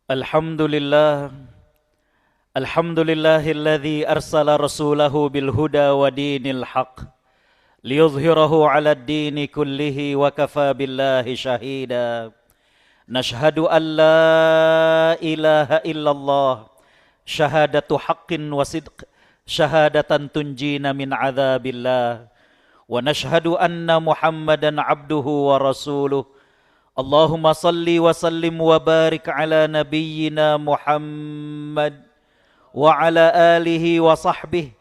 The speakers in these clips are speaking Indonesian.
Alhamdulillah, Alhamdulillahilladzi arsala rasulahu bil huda wa dinil haq liyuzhirahu 'ala ad-dini kullihi wa kafa billahi shahida. Nashhadu an la ilaha illallah syahadatu haqqin wa sidq syahadatan tunjina min 'adzabillah wa nashhadu anna Muhammadan 'abduhu wa rasuluh. Allahumma salli wa sallim wa barik ala nabiyyina Muhammad wa ala alihi wa sahbihi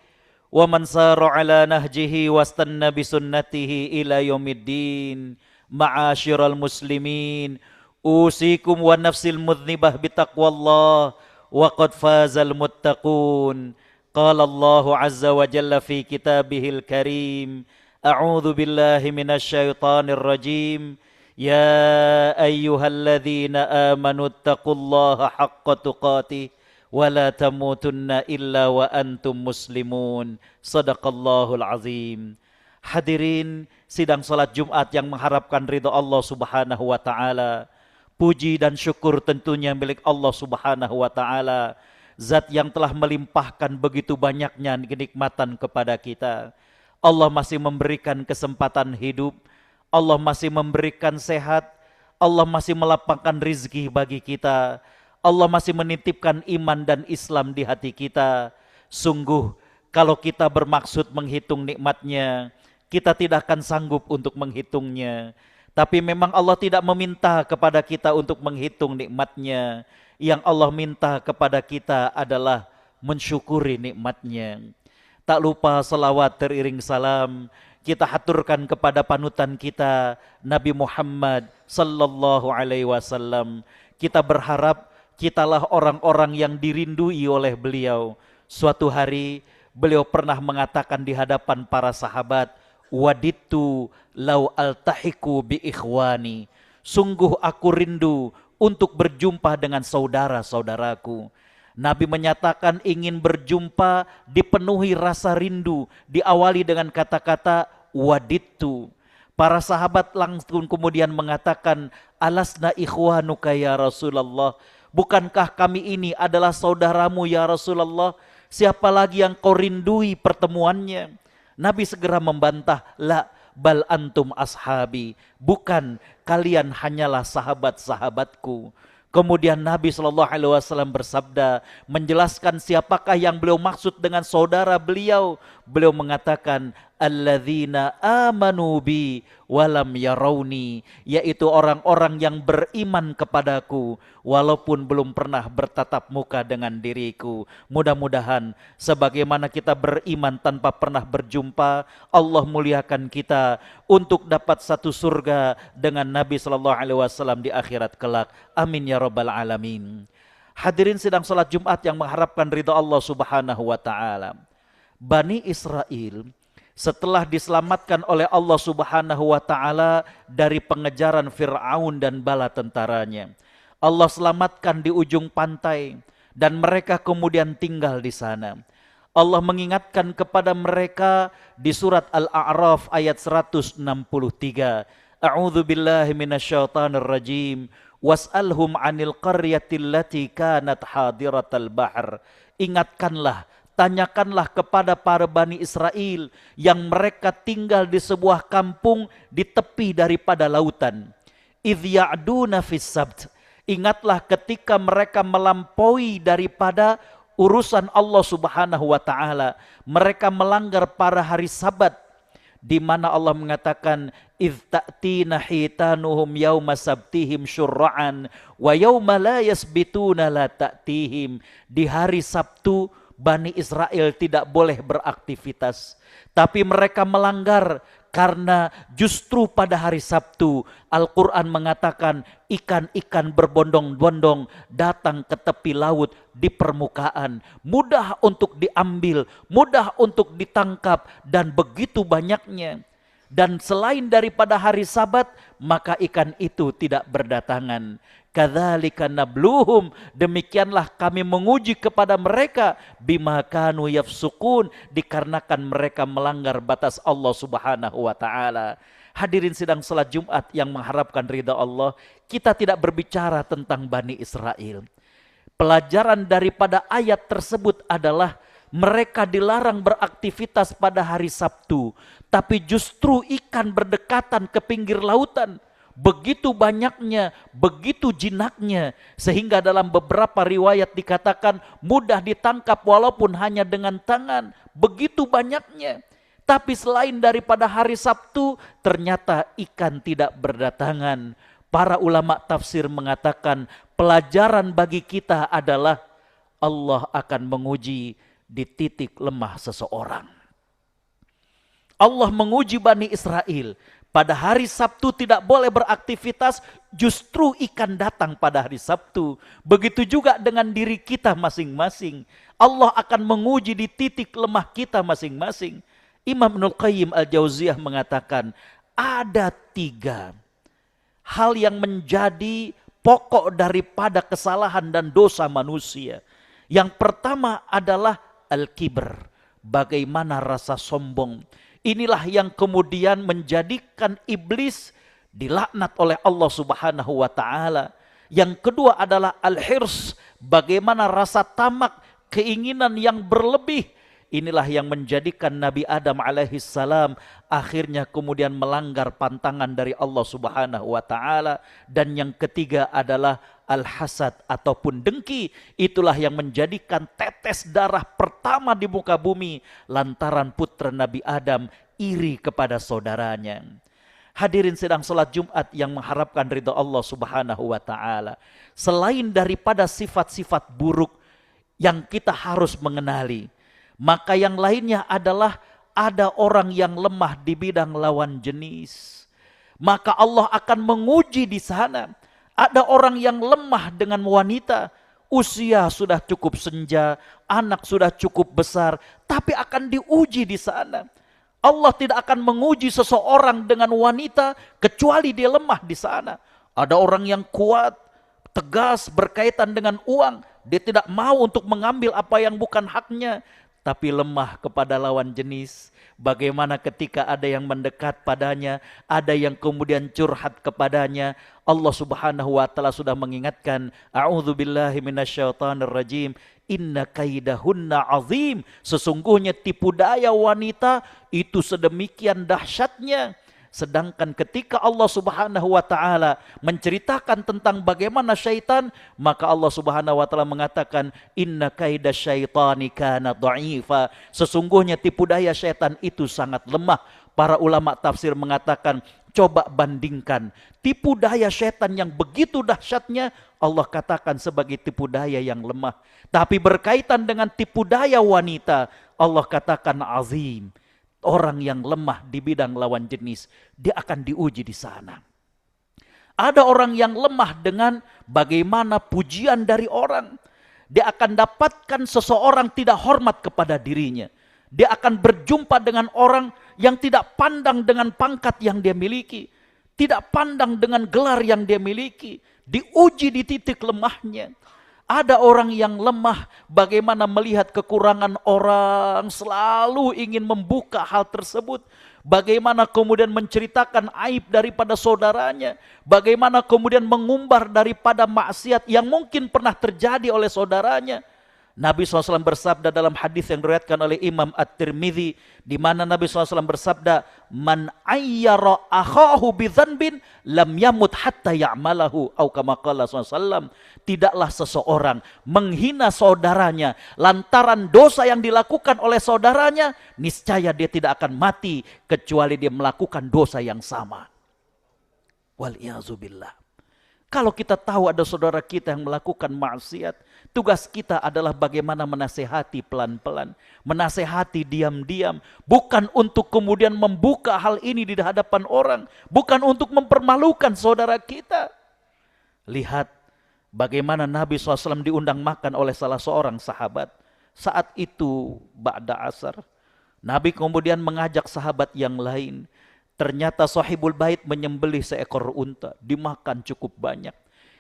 wa man sara ala nahjihi wastanna bi sunnatihi ila yaumiddin. Ma'asyiral muslimin, usikum wa nafsil mudhnibah bitaqwallah wa qad fazal muttaqun. Qala Allahu azza wa jalla fi kitabihil karim, a'udzu billahi minasy syaithanir rajim. Ya ayyuhalladzina amanu taqullaha haqqa tuqatih wa la tamutunna illa wa antum muslimun. Sadaqallahul azim. Hadirin sidang salat Jumat yang mengharapkan ridha Allah Subhanahu wa taala. Puji dan syukur tentunya milik Allah Subhanahu wa taala, zat yang telah melimpahkan begitu banyaknya kenikmatan kepada kita. Allah masih memberikan kesempatan hidup, Allah masih memberikan sehat, Allah masih melapangkan rizki bagi kita, Allah masih menitipkan iman dan Islam di hati kita. Sungguh kalau kita bermaksud menghitung nikmatnya, kita tidak akan sanggup untuk menghitungnya. Tapi memang Allah tidak meminta kepada kita untuk menghitung nikmatnya. Yang Allah minta kepada kita adalah mensyukuri nikmatnya. Tak lupa salawat teriring salam kita haturkan kepada panutan kita Nabi Muhammad sallallahu alaihi wasallam. Kita berharap kitalah orang-orang yang dirindui oleh beliau. Suatu hari beliau pernah mengatakan di hadapan para sahabat, waditu lau altahiku bi ikhwani. Sungguh aku rindu untuk berjumpa dengan saudara-saudaraku. Nabi menyatakan ingin berjumpa dipenuhi rasa rindu, diawali dengan kata-kata waditu. Para sahabat langsung kemudian mengatakan, alasna ikhwanuka ya Rasulullah, bukankah kami ini adalah saudaramu ya Rasulullah? Siapa lagi yang kau rindui pertemuannya? Nabi segera membantah, la bal antum ashabi, bukan, kalian hanyalah sahabat-sahabatku. Kemudian Nabi SAW bersabda, menjelaskan siapakah yang beliau maksud dengan saudara beliau. Beliau mengatakan, alladzina amanu bi walam yarawni, yaitu orang-orang yang beriman kepadaku walaupun belum pernah bertatap muka dengan diriku. Mudah-mudahan sebagaimana kita beriman tanpa pernah berjumpa, Allah muliakan kita untuk dapat satu surga dengan Nabi SAW di akhirat kelak. Amin ya rabbal alamin. Hadirin sidang salat Jumat yang mengharapkan ridha Allah Subhanahu wa taala. Bani Israel setelah diselamatkan oleh Allah Subhanahu wa taala dari pengejaran Fir'aun dan bala tentaranya, Allah selamatkan di ujung pantai dan mereka kemudian tinggal di sana. Allah mengingatkan kepada mereka di surat Al-A'raf ayat 163. A'udzu billahi minasyaitonir rajim. Was'alhum 'anil qaryatil lati kanat hadiratal bahr. Ingatkanlah, tanyakanlah kepada para Bani Israel yang mereka tinggal di sebuah kampung di tepi daripada lautan. Idh ya'duna fis sabt. Ingatlah ketika mereka melampaui daripada urusan Allah Subhanahu wa taala. Mereka melanggar para hari Sabat, di mana Allah mengatakan idz ta'tina hitanuhum yauma sabtihim syurra'an wa yauma la yasbituna la ta'tihim. Di hari Sabtu Bani Israel tidak boleh beraktivitas, tapi mereka melanggar karena justru pada hari Sabtu Al-Quran mengatakan ikan-ikan berbondong-bondong datang ke tepi laut di permukaan, mudah untuk diambil, mudah untuk ditangkap, dan begitu banyaknya. Dan selain daripada hari Sabat, maka ikan itu tidak berdatangan. Kadzalika nabluhum, demikianlah kami menguji kepada mereka bima kanu yafsukun, dikarenakan mereka melanggar batas Allah Subhanahu wa taala. Hadirin sidang salat Jumat yang mengharapkan ridha Allah, kita tidak berbicara tentang Bani Israel. Pelajaran daripada ayat tersebut adalah mereka dilarang beraktivitas pada hari Sabtu, tapi justru ikan berdekatan ke pinggir lautan. Begitu banyaknya, begitu jinaknya, sehingga dalam beberapa riwayat dikatakan mudah ditangkap walaupun hanya dengan tangan. Begitu banyaknya. Tapi selain daripada hari Sabtu, ternyata ikan tidak berdatangan. Para ulama tafsir mengatakan pelajaran bagi kita adalah Allah akan menguji di titik lemah seseorang. Allah menguji Bani Israel. Pada hari Sabtu tidak boleh beraktivitas, justru ikan datang pada hari Sabtu. Begitu juga dengan diri kita masing-masing. Allah akan menguji di titik lemah kita masing-masing. Imam Ibnul Qayyim Al-Jauziyah mengatakan, ada 3 hal yang menjadi pokok daripada kesalahan dan dosa manusia. Yang pertama adalah al-kibr, bagaimana rasa sombong. Inilah yang kemudian menjadikan iblis dilaknat oleh Allah Subhanahu wa taala. Yang kedua adalah al-hirs, bagaimana rasa tamak, keinginan yang berlebih. Inilah yang menjadikan Nabi Adam alaihissalam akhirnya kemudian melanggar pantangan dari Allah Subhanahu wa taala. Dan yang ketiga adalah al-hasad ataupun dengki. Itulah yang menjadikan tetes darah pertama di muka bumi lantaran putra Nabi Adam iri kepada saudaranya. Hadirin sedang salat Jumat yang mengharapkan ridha Allah Subhanahu wa taala. Selain daripada sifat-sifat buruk yang kita harus mengenali, maka yang lainnya adalah ada orang yang lemah di bidang lawan jenis. Maka Allah akan menguji di sana. Ada orang yang lemah dengan wanita, usia sudah cukup senja, anak sudah cukup besar, tapi akan diuji di sana. Allah tidak akan menguji seseorang dengan wanita kecuali dia lemah di sana. Ada orang yang kuat, tegas berkaitan dengan uang, dia tidak mau untuk mengambil apa yang bukan haknya, tapi lemah kepada lawan jenis. Bagaimana ketika ada yang mendekat padanya, ada yang kemudian curhat kepadanya, Allah Subhanahu wa taala sudah mengingatkan, a'udzubillahi minasyaitonir rajim, inna kaidahunna azim. Sesungguhnya tipu daya wanita itu sedemikian dahsyatnya. Sedangkan ketika Allah Subhanahu wa taala menceritakan tentang bagaimana syaitan, maka Allah Subhanahu wa taala mengatakan inna kaidasyaitani kana dha'ifa. Sesungguhnya tipu daya syaitan itu sangat lemah. Para ulama tafsir mengatakan, coba bandingkan tipu daya syaitan yang begitu dahsyatnya, Allah katakan sebagai tipu daya yang lemah. Tapi berkaitan dengan tipu daya wanita, Allah katakan azim. Orang yang lemah di bidang lawan jenis, dia akan diuji di sana. Ada orang yang lemah dengan bagaimana pujian dari orang. Dia akan dapatkan seseorang tidak hormat kepada dirinya. Dia akan berjumpa dengan orang yang tidak pandang dengan pangkat yang dia miliki. Tidak pandang dengan gelar yang dia miliki. Diuji di titik lemahnya. Ada orang yang lemah bagaimana melihat kekurangan orang, selalu ingin membuka hal tersebut. Bagaimana kemudian menceritakan aib daripada saudaranya. Bagaimana kemudian mengumbar daripada maksiat yang mungkin pernah terjadi oleh saudaranya. Nabi SAW bersabda dalam hadis yang diriwayatkan oleh Imam At-Tirmidzi, di mana Nabi SAW bersabda, "Man ayyara akhahu bidzanbin lam yamut hatta ya'malahu," atau kama qala SAW. Tidaklah seseorang menghina saudaranya lantaran dosa yang dilakukan oleh saudaranya, niscaya dia tidak akan mati kecuali dia melakukan dosa yang sama. Wal-i'adzubillah. Kalau kita tahu ada saudara kita yang melakukan maksiat, tugas kita adalah bagaimana menasehati pelan-pelan, menasehati diam-diam, bukan untuk kemudian membuka hal ini di hadapan orang, bukan untuk mempermalukan saudara kita. Lihat bagaimana Nabi SAW diundang makan oleh salah seorang sahabat. Saat itu ba'da asar, Nabi kemudian mengajak sahabat yang lain. Ternyata sahibul bait menyembelih seekor unta, dimakan cukup banyak.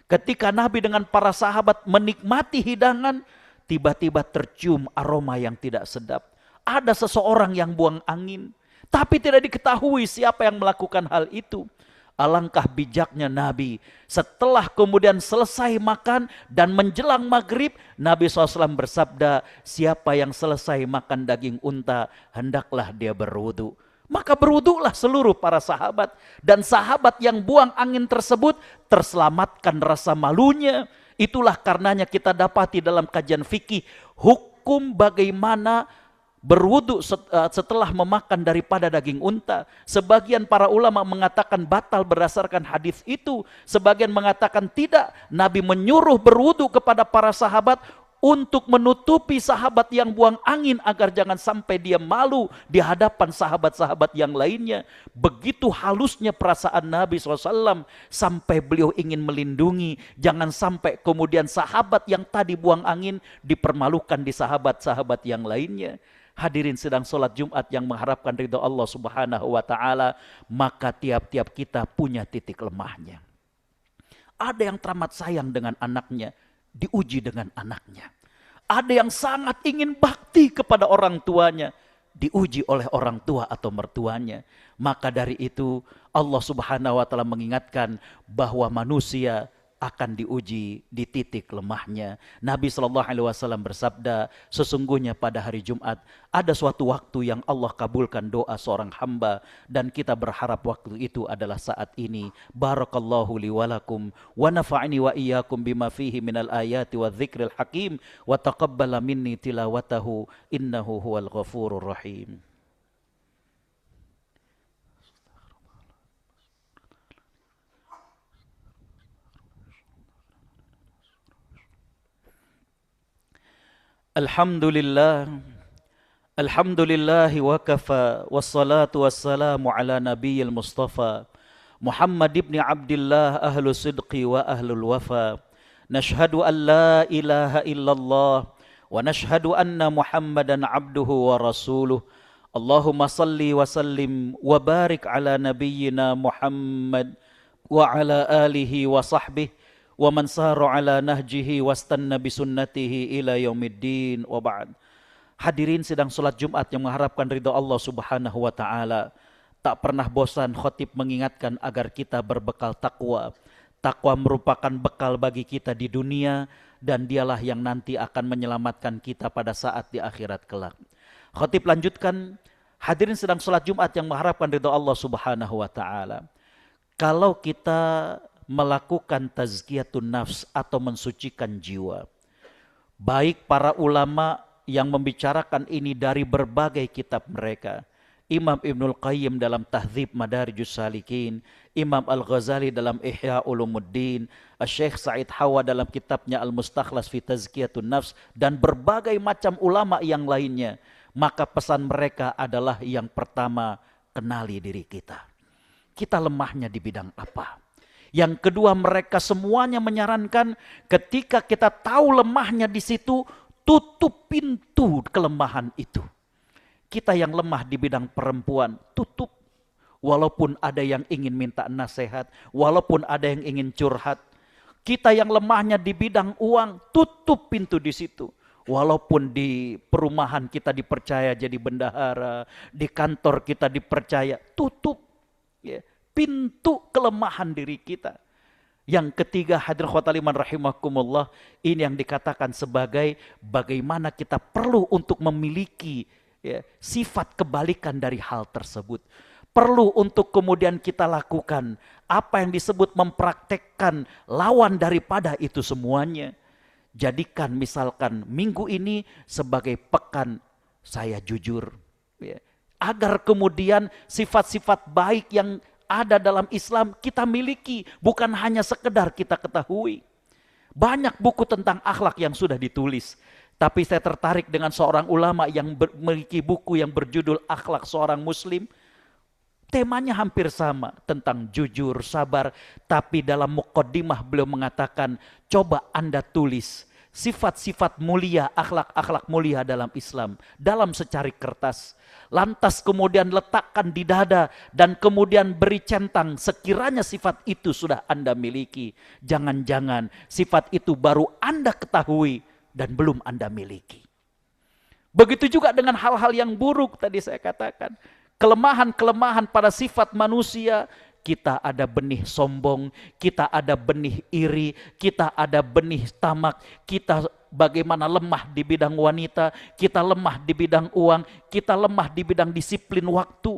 Ketika Nabi dengan para sahabat menikmati hidangan, tiba-tiba tercium aroma yang tidak sedap. Ada seseorang yang buang angin, tapi tidak diketahui siapa yang melakukan hal itu. Alangkah bijaknya Nabi. Setelah kemudian selesai makan dan menjelang maghrib, Nabi SAW bersabda, siapa yang selesai makan daging unta, hendaklah dia berwudu. Maka berwudulah seluruh para sahabat. Dan sahabat yang buang angin tersebut terselamatkan rasa malunya. Itulah karenanya kita dapati dalam kajian fikih, hukum bagaimana berwudu setelah memakan daripada daging unta. Sebagian para ulama mengatakan batal berdasarkan hadis itu. Sebagian mengatakan tidak. Nabi menyuruh berwudu kepada para sahabat untuk menutupi sahabat yang buang angin agar jangan sampai dia malu di hadapan sahabat-sahabat yang lainnya. Begitu halusnya perasaan Nabi SAW sampai beliau ingin melindungi. Jangan sampai kemudian sahabat yang tadi buang angin dipermalukan di sahabat-sahabat yang lainnya. Hadirin sedang sholat Jumat yang mengharapkan ridho Allah Subhanahu wa ta'ala, maka tiap-tiap kita punya titik lemahnya. Ada yang teramat sayang dengan anaknya, diuji dengan anaknya. Ada yang sangat ingin bakti kepada orang tuanya, diuji oleh orang tua atau mertuanya. Maka dari itu Allah Subhanahu wa ta'ala mengingatkan bahwa manusia akan diuji di titik lemahnya. Nabi SAW bersabda, sesungguhnya pada hari Jumat ada suatu waktu yang Allah kabulkan doa seorang hamba, dan kita berharap waktu itu adalah saat ini. Barakallahu li walakum wa nafa'ni wa iyyakum bima fihi minal ayati wa dzikril hakim wa taqabbala minni tilawatahu innahu huwal ghafurur rahim. Alhamdulillah, alhamdulillahi wa kafa, wassalatu wassalamu ala nabiyil mustafa, Muhammad ibn Abdillah ahlu sidqi wa ahlul wafa. Nashhadu an la ilaha illallah, wa nashhadu anna Muhammadan abduhu wa rasuluh. Allahumma salli wa sallim wa barik ala nabiyyina Muhammad wa ala alihi wa sahbihi wa man sara ala nahjihi wastanna bisunnatihi ila yaumiddin wa ba'd. Hadirin sedang salat Jumat yang mengharapkan ridha Allah Subhanahu wa taala. Tak pernah bosan khatib mengingatkan agar kita berbekal takwa. Takwa merupakan bekal bagi kita di dunia, dan dialah yang nanti akan menyelamatkan kita pada saat di akhirat kelak. Khatib lanjutkan, hadirin sedang salat Jumat yang mengharapkan ridha Allah Subhanahu wa taala. Kalau kita melakukan tazkiyatun nafs atau mensucikan jiwa, baik para ulama yang membicarakan ini dari berbagai kitab mereka, Imam Ibnul Qayyim dalam Tahdzib Madarijus Salikin, Imam Al-Ghazali dalam Ihya Ulumuddin, Syekh Said Hawa dalam kitabnya Al-Mustakhlas fi Tazkiyatun Nafs, dan berbagai macam ulama yang lainnya. Maka pesan mereka adalah yang pertama, kenali diri kita. Kita lemahnya di bidang apa? Yang kedua, mereka semuanya menyarankan ketika kita tahu lemahnya di situ, tutup pintu kelemahan itu. Kita yang lemah di bidang perempuan, tutup. Walaupun ada yang ingin minta nasihat, walaupun ada yang ingin curhat. Kita yang lemahnya di bidang uang, tutup pintu di situ. Walaupun di perumahan kita dipercaya jadi bendahara, di kantor kita dipercaya, tutup. Ya. Pintu kelemahan diri kita. Yang ketiga, hadirin khotbah liman rahimakumullah, ini yang dikatakan sebagai bagaimana kita perlu untuk memiliki sifat kebalikan dari hal tersebut. Perlu untuk kemudian kita lakukan apa yang disebut mempraktekkan lawan daripada itu semuanya. Jadikan misalkan minggu ini sebagai pekan saya jujur. Agar kemudian sifat-sifat baik yang ada dalam Islam kita miliki, bukan hanya sekedar kita ketahui. Banyak buku tentang akhlak yang sudah ditulis, tapi saya tertarik dengan seorang ulama yang memiliki buku yang berjudul Akhlak Seorang Muslim. Temanya hampir sama, tentang jujur, sabar, tapi dalam muqaddimah beliau mengatakan, coba Anda tulis sifat-sifat mulia, akhlak-akhlak mulia dalam Islam, dalam secarik kertas. Lantas kemudian letakkan di dada dan kemudian beri centang, sekiranya sifat itu sudah Anda miliki. Jangan-jangan sifat itu baru Anda ketahui dan belum Anda miliki. Begitu juga dengan hal-hal yang buruk tadi saya katakan. Kelemahan-kelemahan pada sifat manusia, kita ada benih sombong, kita ada benih iri, kita ada benih tamak, kita bagaimana lemah di bidang wanita, kita lemah di bidang uang, kita lemah di bidang disiplin waktu.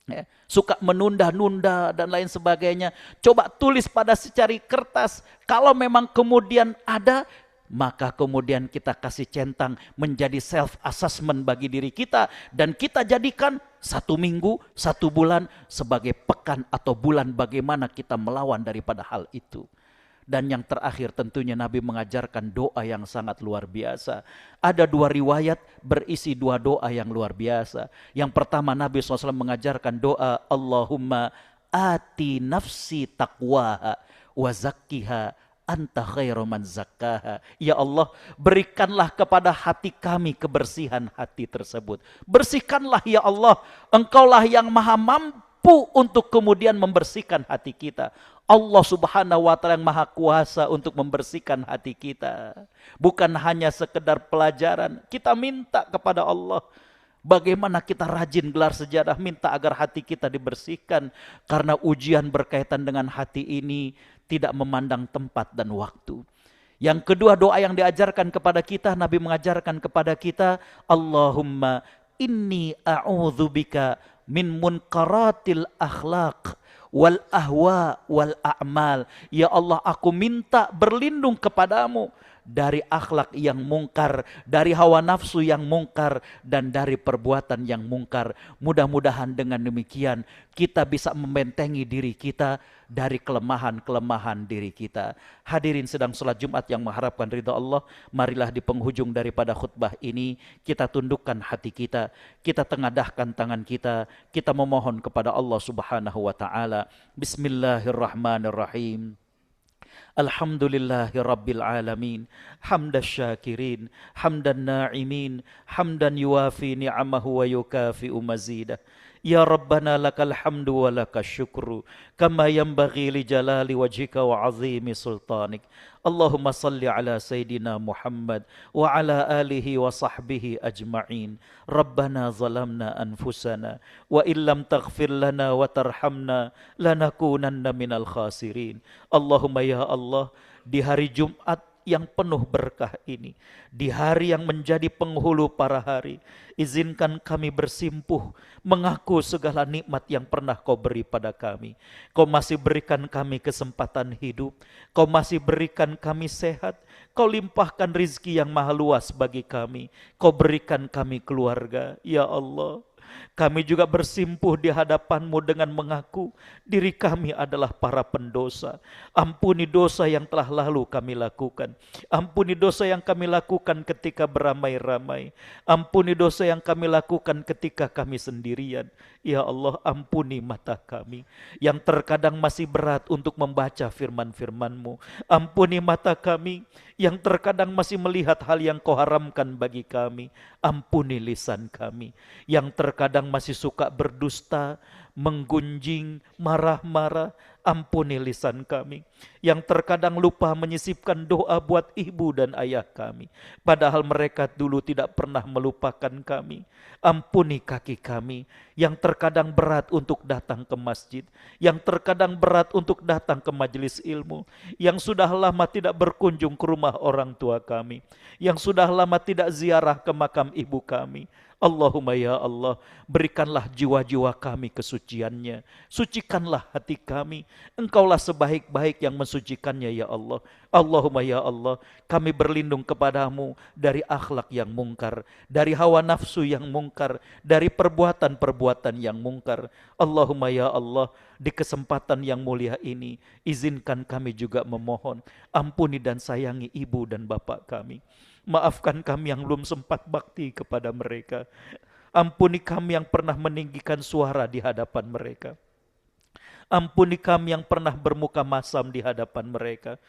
Ya, suka menunda-nunda dan lain sebagainya. Coba tulis pada secari kertas. Kalau memang kemudian ada, maka kemudian kita kasih centang menjadi self assessment bagi diri kita, dan kita jadikan 1 minggu, 1 bulan sebagai pekan atau bulan bagaimana kita melawan daripada hal itu. Dan yang terakhir tentunya Nabi mengajarkan doa yang sangat luar biasa. Ada 2 riwayat berisi 2 doa yang luar biasa. Yang pertama Nabi SAW mengajarkan doa Allahumma ati nafsi taqwaha wa zakkiha anta khairu man zakkaha. Ya Allah, berikanlah kepada hati kami kebersihan hati tersebut. Bersihkanlah ya Allah, Engkaulah yang maha mampu untuk kemudian membersihkan hati kita. Allah Subhanahu wa taala yang maha kuasa untuk membersihkan hati kita. Bukan hanya sekedar pelajaran, kita minta kepada Allah. Bagaimana kita rajin gelar sejadah, minta agar hati kita dibersihkan. Karena ujian berkaitan dengan hati ini tidak memandang tempat dan waktu. Yang kedua doa yang diajarkan kepada kita, Nabi mengajarkan kepada kita, Allahumma inni a'udzubika min munkaratil akhlaq wal ahwa wal a'mal. Ya Allah, aku minta berlindung kepadamu dari akhlak yang mungkar, dari hawa nafsu yang mungkar, dan dari perbuatan yang mungkar. Mudah-mudahan dengan demikian kita bisa membentengi diri kita dari kelemahan-kelemahan diri kita. Hadirin sedang sholat Jumat yang mengharapkan ridha Allah, marilah di penghujung daripada khutbah ini kita tundukkan hati kita, kita tengadahkan tangan kita memohon kepada Allah Subhanahu wa taala. Bismillahirrahmanirrahim. Alhamdulillahi Rabbil Alamin, hamdan syakirin, hamdan na'imin, hamdan yuafi ni'amahu wa yukafi'u mazidah. Ya Rabbana lakal hamdu wa lakal syukru, kama yanbaghi li jalali wajhika wa azimi sultanik. Allahumma salli ala Sayyidina Muhammad wa ala alihi wa sahbihi ajma'in. Rabbana zalamna anfusana wa illam taghfir lana wa tarhamna lanakunanna minal khasirin. Allahumma ya Allah, di hari Jumat yang penuh berkah ini, di hari yang menjadi penghulu para hari, izinkan kami bersimpuh mengaku segala nikmat yang pernah Kau beri pada kami. Kau masih berikan kami kesempatan hidup, Kau masih berikan kami sehat, Kau limpahkan rizki yang maha luas bagi kami, Kau berikan kami keluarga. Ya Allah, kami juga bersimpuh di hadapan-Mu dengan mengaku diri kami adalah para pendosa. Ampuni dosa yang telah lalu kami lakukan. Ampuni dosa yang kami lakukan ketika beramai-ramai. Ampuni dosa yang kami lakukan ketika kami sendirian. Ya Allah, ampuni mata kami yang terkadang masih berat untuk membaca firman-firman-Mu. Ampuni mata kami yang terkadang masih melihat hal yang Kau haramkan bagi kami. Ampuni lisan kami yang terkadang masih suka berdusta, menggunjing, marah-marah. Ampuni lisan kami yang terkadang lupa menyisipkan doa buat ibu dan ayah kami, padahal mereka dulu tidak pernah melupakan kami. Ampuni kaki kami yang terkadang berat untuk datang ke masjid, yang terkadang berat untuk datang ke majelis ilmu, yang sudah lama tidak berkunjung ke rumah orang tua kami, yang sudah lama tidak ziarah ke makam ibu kami. Allahumma ya Allah, berikanlah jiwa-jiwa kami kesuciannya, sucikanlah hati kami. Engkaulah sebaik-baik yang mensucikannya ya Allah. Allahumma ya Allah, kami berlindung kepadamu dari akhlak yang mungkar, dari hawa nafsu yang mungkar, dari perbuatan-perbuatan yang mungkar. Allahumma ya Allah, di kesempatan yang mulia ini, izinkan kami juga memohon, ampuni dan sayangi ibu dan bapak kami. Maafkan kami yang belum sempat bakti kepada mereka. Ampuni kami yang pernah meninggikan suara di hadapan mereka. Ampuni kami yang pernah bermuka masam di hadapan mereka.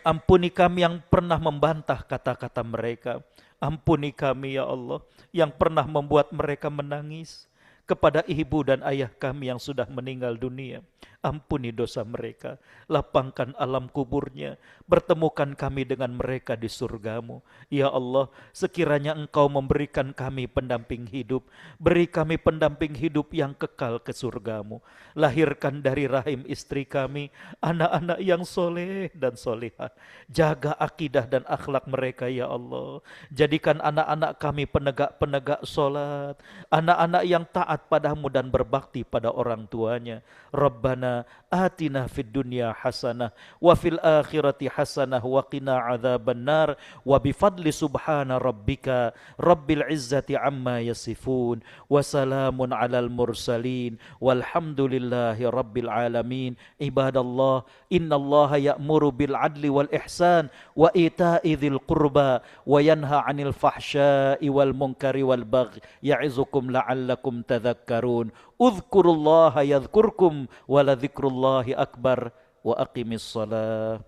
Ampuni kami yang pernah membantah kata-kata mereka. Ampuni kami ya Allah yang pernah membuat mereka menangis. kepada ibu dan ayah kami yang sudah meninggal dunia. Ampuni dosa mereka, lapangkan alam kuburnya, pertemukan kami dengan mereka di surgamu. Ya Allah, sekiranya Engkau memberikan kami pendamping hidup, beri kami pendamping hidup yang kekal ke surgamu. Lahirkan dari rahim istri kami anak-anak yang soleh dan solehah. Jaga akidah dan akhlak mereka ya Allah. Jadikan anak-anak kami penegak-penegak solat, anak-anak yang taat padamu dan berbakti pada orang tuanya. Rabbana atina fid dunya hasanah wa fil akhirati hasanah wa qina adzabannar wa bifadli subhana rabbika rabbil izzati amma yasifun wa salamun alal mursalin walhamdulillahi rabbil alamin. Ibadallah, innallaha ya'muru bil adli wal ihsan wa ita'i dzil qurba wa yanha 'anil fahsya'i wal munkari wal baghi ya'izukum la'allakum tadhakkarun. Udhkurullaha yadhkurkum wa la dzikrullahi akbar wa aqimis salah.